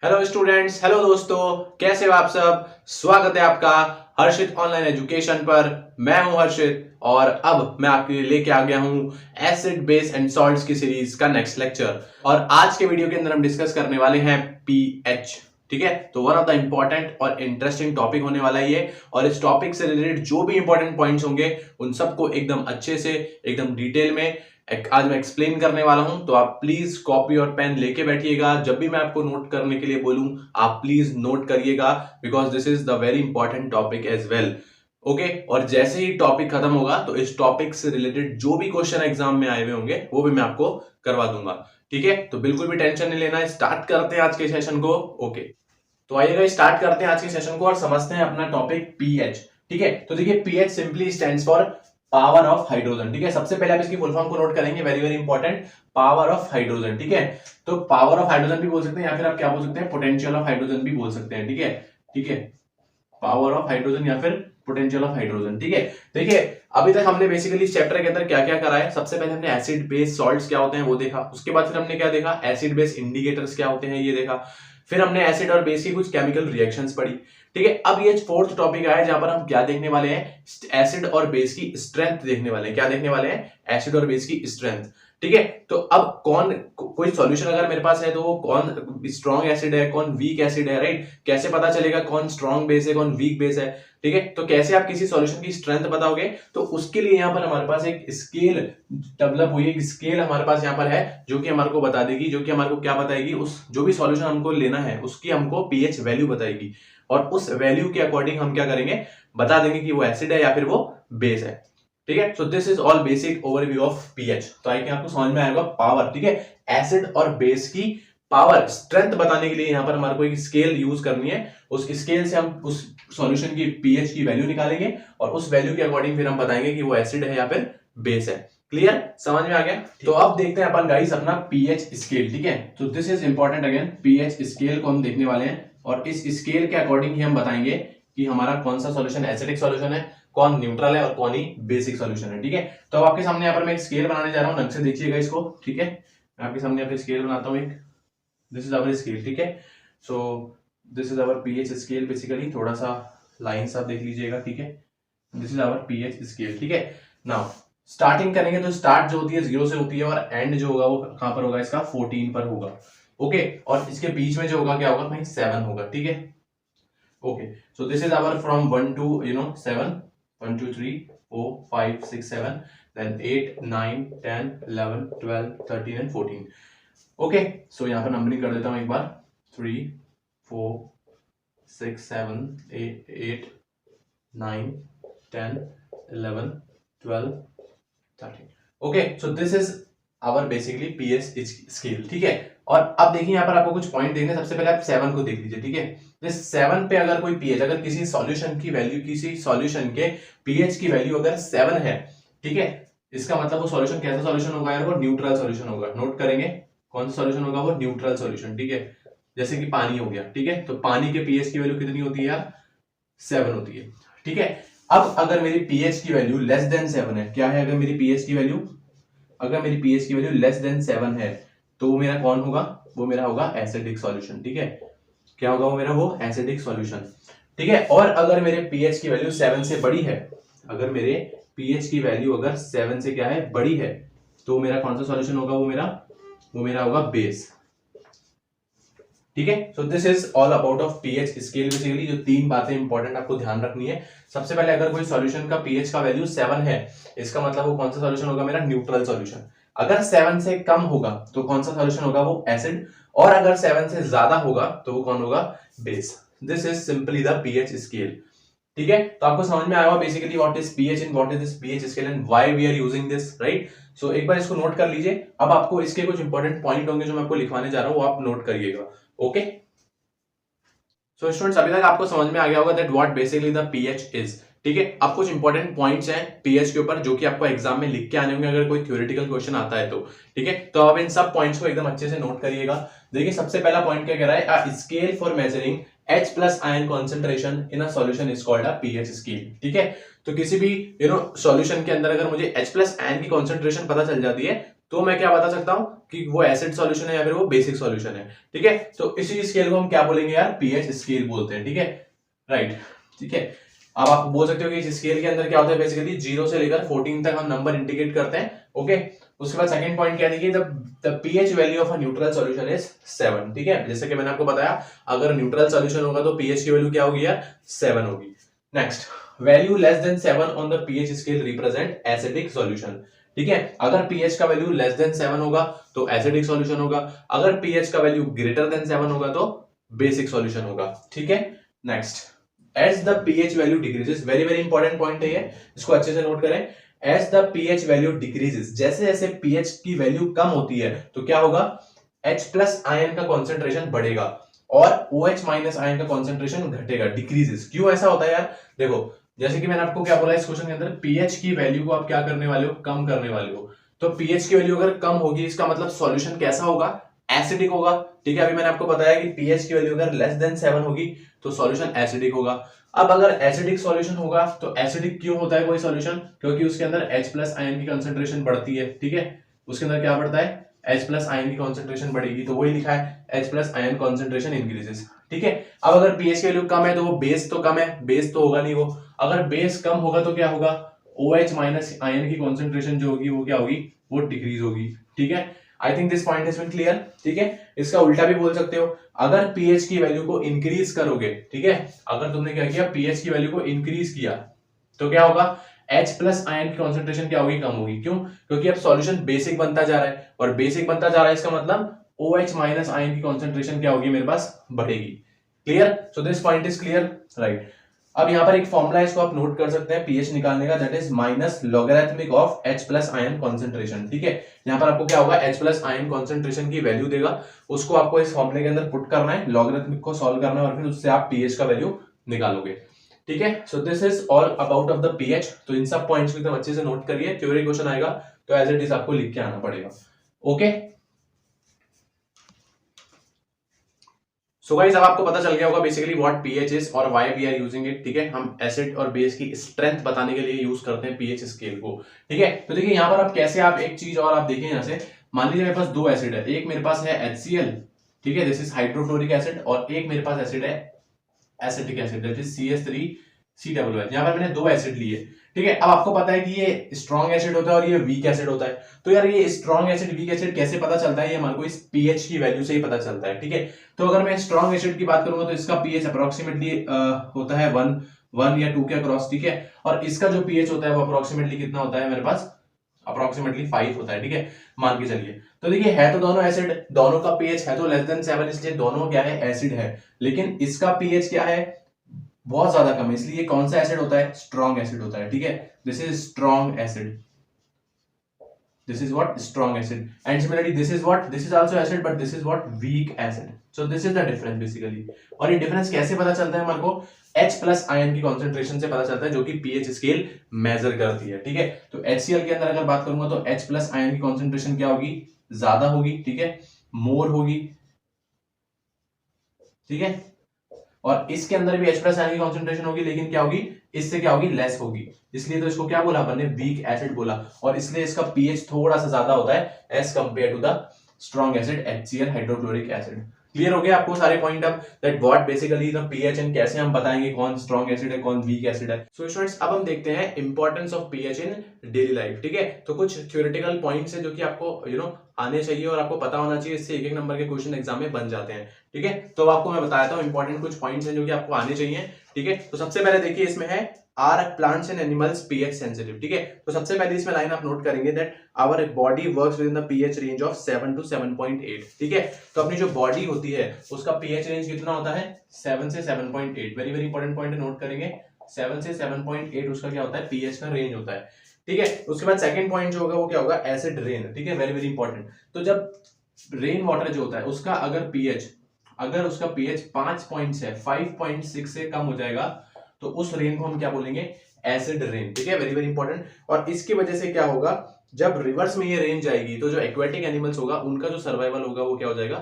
Hello students, hello दोस्तों, कैसे हो आप सब। स्वागत है आपका हर्षित ऑनलाइन एजुकेशन पर। मैं हूं हर्षित और अब मैं आपके लिए लेके आ गया हूं एसिड बेस एंड सॉल्ट्स की सीरीज का नेक्स्ट लेक्चर। और आज के वीडियो के अंदर हम डिस्कस करने वाले हैं पीएच। ठीक है, तो वन ऑफ द इंपॉर्टेंट और इंटरेस्टिंग टॉपिक होने वाला है ये। और इस टॉपिक से रिलेटेड जो भी इंपॉर्टेंट पॉइंट्स होंगे उन सबको एकदम अच्छे से, एकदम डिटेल में आज मैं एक्सप्लेन करने वाला हूं। तो आप प्लीज कॉपी और पेन लेके बैठिएगा। जब भी मैं आपको नोट करने के लिए बोलूं आप प्लीज नोट करिएगा, because this is the very important topic as well. Okay, और जैसे ही टॉपिक खत्म होगा तो इस टॉपिक से रिलेटेड जो भी क्वेश्चन एग्जाम में आए हुए होंगे वो भी मैं आपको करवा दूंगा। ठीक है, तो बिल्कुल भी टेंशन नहीं लेना। स्टार्ट करते हैं आज के सेशन को। ओके, तो आइएगा स्टार्ट करते हैं आज के सेशन को और समझते हैं अपना टॉपिक पीएच। ठीक है, तो देखिए pH simply stands for power of hydrogen. ठीक है, सबसे पहले आप इसकी फुल फॉर्म को नोट करेंगे, very very important, power of hydrogen. ठीक है, तो पावर ऑफ हाइड्रोजन भी बोल सकते हैं या फिर आप क्या बोल सकते हैं, पोटेंशियल ऑफ हाइड्रोजन भी बोल सकते हैं। ठीक है, ठीक है, पावर ऑफ हाइड्रोजन या फिर पोटेंशियल ऑफ हाइड्रोजन। ठीक है, देखिए अभी तक हमने बेसिकली इस चैप्टर के अंदर क्या क्या करा है। सबसे पहले हमने एसिड बेस सॉल्ट्स क्या होते हैं वो देखा। उसके बाद फिर हमने क्या देखा, एसिड बेस इंडिकेटर्स क्या होते हैं ये देखा। फिर हमने एसिड और बेस की कुछ केमिकल रिएक्शंस पढ़ी। ठीक है, अब ये फोर्थ टॉपिक आया जहां पर हम क्या देखने वाले हैं, एसिड और बेस की स्ट्रेंथ देखने वाले हैं। क्या देखने वाले हैं, एसिड और बेस की स्ट्रेंथ। ठीक है, तो अब कोई सॉल्यूशन अगर मेरे पास है तो वो कौन स्ट्रॉन्ग एसिड है, कौन वीक एसिड है, राइट। कैसे पता चलेगा कौन स्ट्रॉन्ग बेस है, कौन वीक बेस है। ठीक है, तो कैसे आप किसी सॉल्यूशन की स्ट्रेंथ बताओगे, तो उसके लिए यहां पर हमारे पास एक स्केल डेवलप हुई है। एक स्केल हमारे पास यहां पर है जो कि हमारे को बता देगी, जो कि हमारे को क्या बताएगी, उस जो भी सॉल्यूशन हमको लेना है उसकी हमको पीएच वैल्यू बताएगी। और उस वैल्यू के अकॉर्डिंग हम क्या करेंगे, बता देंगे कि वो एसिड है या फिर वो बेस है। ठीक है, so this is all basic overview of pH. तो आई थिंक आपको समझ में आएगा पावर। ठीक है, एसिड और बेस की पावर स्ट्रेंथ बताने के लिए यहां पर हमारे को एक स्केल यूज करनी है। उस स्केल से हम उस सॉल्यूशन की पीएच की वैल्यू निकालेंगे और उस वैल्यू के अकॉर्डिंग फिर हम बताएंगे कि वो एसिड है या फिर बेस है। क्लियर, समझ में आ गया। तो अब देखते हैं अपन गाइस अपना पीएच स्केल। ठीक है, तो this is important again, pH scale को हम देखने वाले हैं और इस स्केल के अकॉर्डिंग ही हम बताएंगे कि हमारा कौन सा सॉल्यूशन एसिडिक सॉल्यूशन है, कौन न्यूट्रल है और कौन ही बेसिक सॉल्यूशन है। ठीक है, तो अब आपके सामने यहाँ पर मैं एक स्केल बनाने जा रहा हूँ, ढंग से देखिएगा इसको। ठीक है, मैं आपके सामने यहाँ पे स्केल बनाता हूँ एक। This is our scale. ठीक है, so this is our pH scale basically. थोड़ा सा लाइंस आप देख लीजिएगा। ठीक है, this is our pH scale. ठीक है, नाउ स्टार्टिंग करेंगे तो स्टार्ट जो होती है 0 से होती है और एंड जो होगा वो कहां पर होगा, इसका 14 पर होगा। ओके, और इसके बीच में जो होगा क्या होगा, भाई 7 होगा। ठीक है, okay, so this is our from 1 to 7, 1 2 3 4 5 6 7, then 8 9 10 11 12 13 and 14। Okay, सो यहाँ पर नंबरिंग कर देता हूँ एक बार, 3 4 6 7 8 9 10 11 12 13। Okay, so this is our basically pH scale. ठीक है, और अब देखिए यहाँ पर आपको कुछ पॉइंट देखने। सबसे पहले आप 7 को देख लीजिए। ठीक है, इस 7 पे अगर कोई पीएच, अगर किसी सॉल्यूशन की वैल्यू, किसी सॉल्यूशन के पीएच की वैल्यू अगर 7 है, ठीक है, इसका मतलब वो सॉल्यूशन कैसा सॉल्यूशन होगा यार, वो न्यूट्रल सॉल्यूशन होगा। नोट करेंगे कौन सा सॉल्यूशन होगा, वो न्यूट्रल सॉल्यूशन। ठीक है, जैसे कि पानी हो गया। ठीक है, तो पानी के पीएच की वैल्यू कितनी होती है यार, 7 होती है। ठीक है, अब अगर मेरी पीएच की वैल्यू लेस देन 7 है, क्या है, अगर मेरी पीएच की वैल्यू, अगर मेरी पीएच की वैल्यू लेस देन 7 है तो वो मेरा कौन होगा, वो मेरा होगा एसिडिक सॉल्यूशन। ठीक है, क्या होगा वो मेरा, वो एसिडिक सॉल्यूशन। ठीक है, और अगर मेरे पीएच की वैल्यू 7 से बड़ी है, अगर मेरे पीएच की वैल्यू अगर 7 से क्या है, बड़ी है, तो मेरा कौन सा सॉल्यूशन होगा, वो मेरा होगा बेस। ठीक है, so this is all about of pH scale. Basically जो 3 बातें इंपॉर्टेंट आपको ध्यान रखनी है। सबसे पहले अगर कोई सॉल्यूशन का पीएच का वैल्यू 7 है, इसका मतलब वो कौन सा सॉल्यूशन होगा, मेरा न्यूट्रल सॉल्यूशन। अगर 7 से कम होगा तो कौन सा सॉल्यूशन होगा, वो एसिड। और अगर 7 से ज्यादा होगा तो वो कौन होगा, base. This is simply the pH scale. ठीक है, तो आपको समझ में आया होगा basically what is pH and what is this pH scale and why we are using this, right. So एक बार इसको नोट कर लीजिए। अब आपको इसके कुछ इंपॉर्टेंट पॉइंट होंगे जो मैं आपको लिखवाने जा रहा हूं, वो आप नोट करिएगा। ओके, सो स्टूडेंट्स अभी तक आपको समझ में आ गया होगा that what basically the pH is. ठीक है, अब कुछ इंपॉर्टेंट पॉइंट्स हैं पीएच के ऊपर जो कि आपको एग्जाम में लिख के आने होंगे अगर कोई थ्योरेटिकल क्वेश्चन आता है तो। ठीक है, तो आप इन सब पॉइंट्स को एकदम अच्छे से नोट करिएगा। देखिए सबसे पहला पॉइंट क्या कह रहा है, a scale for measuring H plus ion concentration in a solution is called a pH scale. ठीक है, तो किसी भी सॉल्यूशन के अंदर अगर मुझे H प्लस आयन की कॉन्सेंट्रेशन पता चल जाती है तो मैं क्या बता सकता हूं कि वो एसिड सॉल्यूशन है या फिर वो बेसिक सॉल्यूशन है। ठीक है, तो इसी स्केल को हम क्या बोलेंगे यार, पीएच स्केल बोलते हैं। ठीक है, राइट। ठीक है, अब आप बोल सकते हो कि इस स्केल के अंदर क्या होता है, बेसिकली 0 से लेकर 14 तक हम नंबर इंडिकेट करते हैं। ओके, उसके बाद सेकंड पॉइंट क्या देखिए, the pH value of a neutral solution is 7। ठीक है, जैसे कि मैंने आपको बताया अगर न्यूट्रल सॉल्यूशन होगा तो पीएच की वैल्यू क्या होगी यार, 7 होगी। Next, value less than 7 on the pH scale represent acidic solution. ठीक है, अगर पीएच का वैल्यू लेस देन 7 होगा तो एसिडिक सॉल्यूशन होगा, अगर पीएच का वैल्यू ग्रेटर देन 7 होगा तो बेसिक सॉल्यूशन होगा। ठीक है, next, as the pH value decreases, very very important point है ये, इसको अच्छे से नोट करें। as the pH value decreases, जैसे जैसे pH की वैल्यू कम होती है तो क्या होगा, H प्लस आयन का कॉन्सेंट्रेशन बढ़ेगा और OH माइनस आयन का कॉन्सेंट्रेशन घटेगा, डिक्रीजेस। क्यों ऐसा होता है यार, देखो जैसे कि मैंने आपको क्या बोला इस क्वेश्चन के अंदर, pH की वैल्यू को आप क्या करने वाले हो, कम करने वाले हो। तो pH की वैल्यू अगर कम होगी इसका मतलब सॉल्यूशन कैसा होगा, एसिडिक होगा। ठीक है, अभी मैंने आपको बताया कि pH की वैल्यू अगर लेस देन 7 होगी तो सॉल्यूशन एसिडिक होगा। अब अगर एसिडिक सॉल्यूशन होगा तो एसिडिक क्यों होता है कोई सॉल्यूशन, क्योंकि उसके अंदर H प्लस आयन की कंसंट्रेशन बढ़ती है। ठीक है, उसके अंदर क्या बढ़ता है, H प्लस आयन की कंसंट्रेशन बढ़ेगी, तो वही लिखा है H plus ion concentration increases. ठीक है, अब अगर pH की वैल्यू कम है तो वो बेस तो कम है, बेस तो होगा नहीं वो, अगर बेस कम होगा तो क्या होगा, OH माइनस आयन की कॉन्सेंट्रेशन जो होगी वो क्या होगी, वो डिक्रीज होगी। ठीक है, I think this point is been clear. ठीक है, इसका उल्टा भी बोल सकते हो, अगर पीएच की वैल्यू को इंक्रीज करोगे, ठीक है, अगर तुमने क्या किया, पीएच की वैल्यू को इंक्रीज किया तो क्या होगा, H प्लस आयन की कॉन्सेंट्रेशन क्या होगी, कम होगी। क्यों, क्योंकि अब सॉल्यूशन बेसिक बनता जा रहा है और बेसिक बनता जा रहा है इसका मतलब OH माइनस आयन की कॉन्सेंट्रेशन क्या होगी, मेरे पास बढ़ेगी। Clear, so this point is clear, right. अब यहाँ पर एक फॉर्मूला है, इसको आप नोट कर सकते हैं पीएच निकालने का, that is minus logarithmic of H plus ion concentration. ठीक है, यहाँ पर आपको क्या होगा, H प्लस आयन कॉन्सेंट्रेशन की वैल्यू देगा, उसको आपको इस फॉर्मूले के अंदर पुट करना है, लॉगरिथमिक को सॉल्व करना है और फिर उससे आप पीएच का वैल्यू निकालोगे। ठीक है, so this is all about of the pH. तो इन सब पॉइंट्स को एकदम अच्छे से नोट करिए, थ्योरी क्वेश्चन आएगा तो एज इट इज आपको लिख के आना पड़ेगा। ओके, सो गाइस अब आपको पता चल गया होगा बेसिकली व्हाट पीएच इज और why we are using it. ठीक है, हम एसिड और बेस की स्ट्रेंथ बताने के लिए यूज करते हैं पीएच स्केल को। ठीक है, तो देखिए यहाँ पर आप कैसे, आप एक चीज और आप देखें यहाँ से, मान लीजिए मेरे पास दो एसिड है, एक मेरे पास है HCl, ठीक है, दिस इज हाइड्रोक्लोरिक एसिड, और एक मेरे पास एसिड है acetic acid, that is CH3COOH। यहाँ पर मैंने दो एसिड लिए। ठीक है, अब आपको पता है कि ये स्ट्रॉन्ग एसिड होता है और ये वीक एसिड होता है, तो यार ये स्ट्रॉन्ग एसिड वीक एसिड कैसे पता चलता है, ये हमारे को इस पीएच की वैल्यू से ही पता चलता है। ठीक है, तो अगर मैं स्ट्रॉन्ग एसिड की बात करूंगा तो इसका पीएच अप्रोक्सीमेटली होता है 1 या 2 के अक्रॉस। ठीक है, और इसका जो पीएच होता है वो अप्रोक्सीमेटली कितना होता है, मेरे पास अप्रोक्सीमेटली 5 होता है। ठीक है, मान के चलिए, तो देखिए है तो दोनों एसिड, दोनों का पीएच है तो लेस देन 7, इसलिए दोनों क्या है, एसिड है, लेकिन इसका पीएच क्या है, बहुत ज्यादा कम है, इसलिए कौन सा एसिड होता है, स्ट्रॉन्ग एसिड होता है। ठीक है, this is strong acid, this is what, strong acid, and similarly this is what, this is also acid but this is what, weak acid. So this is the difference basically। और ये difference कैसे पता चलता है हमारे को, H plus ion की concentration से पता चलता है जो कि पीएच स्केल मेजर करती है। ठीक है, तो HCl के अंदर अगर बात करूंगा तो H प्लस आयन की कॉन्सेंट्रेशन क्या होगी, ज्यादा होगी। ठीक है, मोर होगी। ठीक है, और इसके अंदर भी H प्लस आयन की कॉन्सेंट्रेशन होगी, लेकिन क्या होगी, इससे क्या होगी, लेस होगी, इसलिए तो इसको क्या बोला अपन ने, वीक एसिड बोला, और इसलिए इसका पीएच थोड़ा सा ज्यादा होता है as compare to the strong acid HCl hydrochloric acid. Clear हो गया आपको सारे पॉइंट अब, that what basically the pH and कैसे हम बताएंगे कौन स्ट्रॉन्ग एसिड है कौन वीक एसिड है। सो स्टूडेंट्स अब हम देखते हैं importance of pH in daily life. ठीक है, तो कुछ थ्योरेटिकल पॉइंट्स है जो कि आपको आने चाहिए और आपको पता होना चाहिए, इससे एक नंबर के क्वेश्चन एग्जाम में बन जाते हैं। ठीक है, तो आपको मैं बताता हूँ इंपॉर्टेंट कुछ पॉइंट्स हैं जो कि आपको आने चाहिए। ठीक है, तो सबसे पहले देखिए इसमें है are plants and animals pH sensitive. ठीक है, तो सबसे पहले इसमें लाइन आप नोट करेंगे that our body works within the pH range of 7 to 7.8। ठीक है, तो अपनी जो बॉडी होती है उसका पीएच रेंज कितना होता है, 7 से 7.8। Very very important point note करेंगे, 7 से 7.8 उसका क्या होता है, पीएच का रेंज होता है। ठीक है, उसके बाद सेकंड पॉइंट जो होगा वो क्या होगा, एसिड रेन। ठीक है, वेरी वेरी इंपॉर्टेंट। तो जब रेन वाटर जो होता है उसका अगर उसका पीएच 5.6 से कम हो जाएगा तो उस रेन को हम क्या बोलेंगे, एसिड रेन। ठीक है, वेरी वेरी इंपॉर्टेंट। और इसकी वजह से क्या होगा, जब रिवर्स में ये रेन जाएगी तो जो एक्वेटिक एनिमल्स होगा उनका जो सर्वाइवल होगा वो क्या हो जाएगा,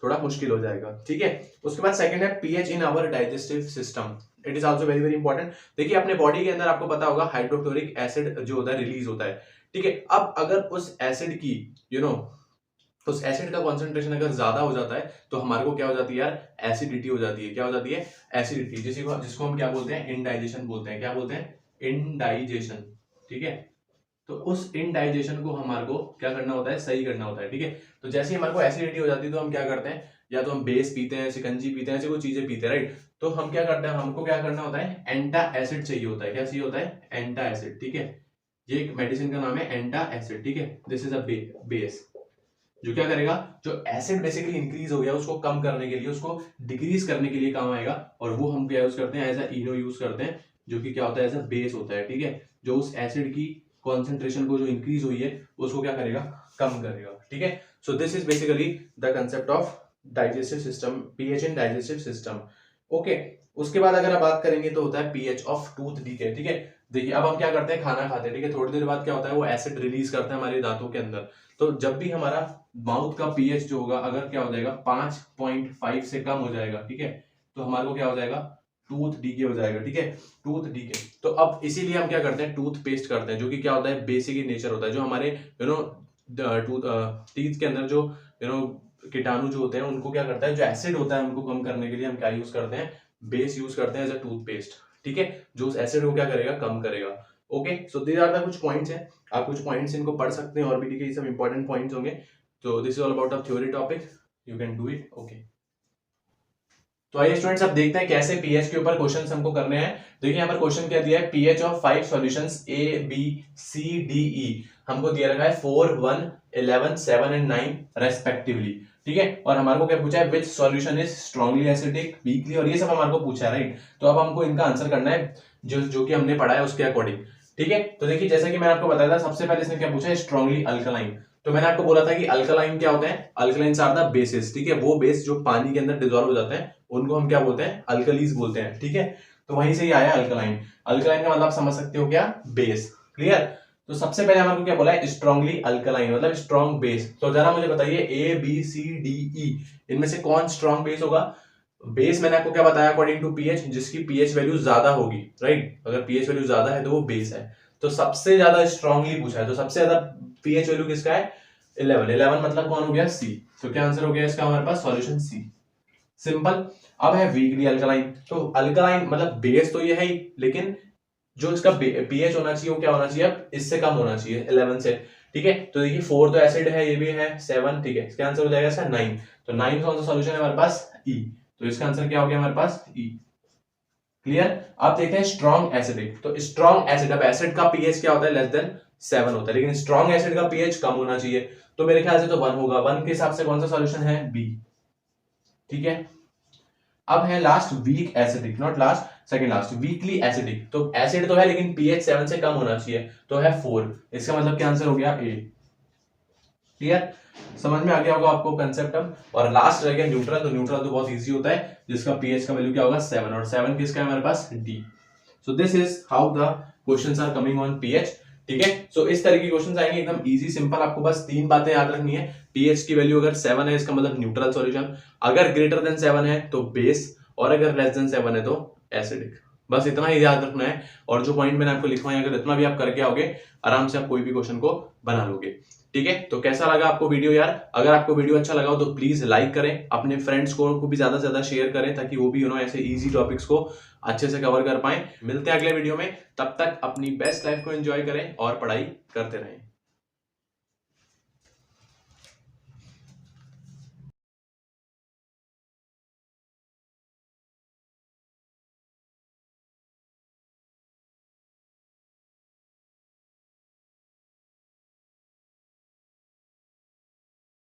थोड़ा मुश्किल हो जाएगा। ठीक है, उसके बाद सेकंड है pH in our digestive system, it is also very very important. देखिए अपने बॉडी के अंदर आपको पता होगा हाइड्रोक्लोरिक एसिड जो होता है रिलीज होता है। ठीक है। अब अगर उस एसिड की उस एसिड का कॉन्सेंट्रेशन अगर ज्यादा हो जाता है तो हमारे को क्या हो जाती है यार, एसिडिटी हो जाती है। क्या हो जाती है? एसिडिटी, जिसको हम क्या बोलते हैं, इंडाइजेशन बोलते हैं। क्या बोलते हैं? इंडाइजेशन। ठीक है। तो उस इंडाइजेशन को हमारे को क्या करना होता है, सही करना होता है। ठीक है। तो जैसे ही हमारे को एसिडिटी हो जाती है तो हम क्या करते हैं, या तो हम बेस पीते हैं, शिकंजी पीते हैं, ऐसी कोई चीजें पीते हैं, राइट। तो हम क्या करते हैं, हमको क्या करना होता है, एंटा एसिड चाहिए होता है। क्या चाहिए होता है? एंटा एसिड। ठीक है। ये एक मेडिसिन का नाम है एंटा एसिड। ठीक है। दिस इज अ बेस जो क्या करेगा, जो एसिड बेसिकली इंक्रीज हो गया उसको कम करने के लिए, उसको डिक्रीज करने के लिए काम आएगा। और वो हम क्या यूज करते हैं, एज अ इनो यूज करते हैं, जो कि क्या होता है, एज अ बेस होता है। ठीक है। जो उस एसिड की कॉन्सेंट्रेशन को जो इंक्रीज हुई है उसको क्या करेगा, कम करेगा। ठीक है। So this is basically the concept of digestive system, pH in digestive system. Okay. उसके बाद अगर आप बात करेंगे तो होता है पीएच ऑफ टूथ डीके। ठीक है। देखिए अब हम क्या करते हैं, खाना खाते हैं, ठीक है, थोड़ी देर बाद क्या होता है, वो एसिड रिलीज करता है हमारे दांतों के अंदर। तो जब भी हमारा माउथ का पीएच जो होगा, अगर क्या हो जाएगा 5.5 से कम हो जाएगा, ठीक है, तो हमारे को क्या हो जाएगा, टूथ डीके हो जाएगा। ठीक है। Tooth decay. तो अब इसीलिए हम क्या करते हैं, टूथ पेस्ट करते हैं, जो कि क्या होता है, बेसिक इन नेचर होता है। जो हमारे टूथ टीथ के अंदर जो कीटाणु जो होते हैं उनको क्या करता है, जो एसिड होता है उनको कम करने के लिए हम क्या यूज करते हैं, बेस यूज करते हैं एज अ टूथपेस्ट। ठीक है। जो उस एसिड को क्या करेगा, कम करेगा। Okay. So these are the कुछ पॉइंट्स हैं, आप कुछ पॉइंट्स इनको पढ़ सकते हैं, और भी ये सब इंपॉर्टेंट पॉइंट्स होंगे। तो this is all about a theory topic, you can do it. Okay. तो आइए स्टूडेंट्स अब देखते हैं कैसे पीएच के ऊपर क्वेश्चंस हमको करने हैं। देखिए यहाँ पर क्वेश्चन क्या दिया है, pH of 5 solutions A B C D E हमको दिया रखा है 4, 1, 11, 7 एंड 9 रेस्पेक्टिवली। ठीक है। और हमारे को क्या पूछा है, which solution is strongly acidic, weakly, और ये सब हमारे को पूछा है, राइट। तो अब हमको इनका आंसर करना है जो कि हमने पढ़ा है उसके अकॉर्डिंग। ठीक है। तो देखिए जैसा कि मैंने आपको बताया था, सबसे पहले इसने क्या पूछा है, स्ट्रांगली अल्कलाइन। तो मैंने आपको बोला था कि अल्कलाइन क्या होते हैं, अल्कलाइंस आर द बेसिस। ठीक है। वो बेस जो पानी के अंदर डिसॉल्व हो जाते हैं उनको हम क्या बोलते हैं, अल्कलीज बोलते हैं। ठीक है। तो वहीं से ही आया अल्कलाइन। अल्कलाइन का मतलब समझ सकते हो क्या, बेस। क्लियर। तो सबसे पहले हमारे को क्या बोला है, स्ट्रांगली अल्कलाइन मतलब स्ट्रॉन्ग बेस। तो जरा मुझे बताइए ए बी सी डी ई इनमें से कौन स्ट्रॉन्ग बेस होगा। बेस मैंने आपको क्या बताया, अकॉर्डिंग टू पीएच, जिसकी पीएच वैल्यू ज्यादा होगी, राइट। अगर पीएच वैल्यू ज्यादा है तो वो बेस है। तो सबसे ज्यादा स्ट्रांगली पूछा है, तो सबसे ज्यादा पीएच वैल्यू किसका है, 11। 11 मतलब कौन हो गया, सी। तो क्या आंसर हो गया इसका हमारे पास, सॉल्यूशन सी। सिंपल। अब है वीकली अल्कलाइन। तो अल्कलाइन मतलब बेस तो ये है ही, लेकिन जो इसका पीएच होना चाहिए वो क्या होना चाहिए, अब इससे कम होना चाहिए 11 से। ठीक है। तो देखिए 4 तो एसिड है, ये भी है 7। ठीक है। इसका आंसर हो जाएगा इसका 9। तो 9 कौन सा सॉल्यूशन है हमारे पास, ई। तो इसका आंसर क्या हो गया हमारे पास, ई। क्लियर। अब देखते हैं स्ट्रॉन्ग एसिडिक। तो स्ट्रॉन्ग एसिड, अब एसिड का पीएच क्या होता है, लेस देन 7 होता है, लेकिन स्ट्रॉन्ग एसिड का पीएच कम होना चाहिए। तो मेरे ख्याल से तो 1 होगा। 1 के हिसाब से कौन सा सॉल्यूशन है, बी। ठीक है। अब है last weak acidic, not last, second last, weakly acidic. तो एसिड तो है लेकिन पीएच 7 से कम होना चाहिए, तो है 4। इसका मतलब क्या आंसर हो गया, ए। क्लियर। समझ में आ गया होगा आपको कंसेप्ट अब। और लास्ट रह गया न्यूट्रल। तो न्यूट्रल तो बहुत इजी होता है, जिसका पीएच का वैल्यू क्या होगा, 7, और 7 किसका है हमारे पास, D. So this is how the questions are coming on pH. ठीक है। सो इस तरह के क्वेश्चंस आएंगे एकदम इजी सिंपल। आपको बस 3 बातें याद रखनी है। पीएच की वैल्यू अगर 7 है इसका मतलब न्यूट्रल सॉल्यूशन, अगर ग्रेटर देन 7 है तो बेस, और अगर लेस देन 7 है तो एसिडिक। बस इतना ही याद रखना है। और जो पॉइंट मैंने आपको लिखवाया, अगर इतना भी आप करके आओगे आराम से आप कोई भी क्वेश्चन को बना लोगे। ठीक है। तो कैसा लगा आपको वीडियो यार, अगर आपको वीडियो अच्छा लगा हो तो प्लीज लाइक करें, अपने फ्रेंड्स को भी ज्यादा से ज्यादा शेयर करें, ताकि वो भी ऐसे इजी टॉपिक्स को अच्छे से कवर कर पाए। मिलते हैं अगले वीडियो में, तब तक अपनी बेस्ट लाइफ को एंजॉय करें और पढ़ाई करते रहें।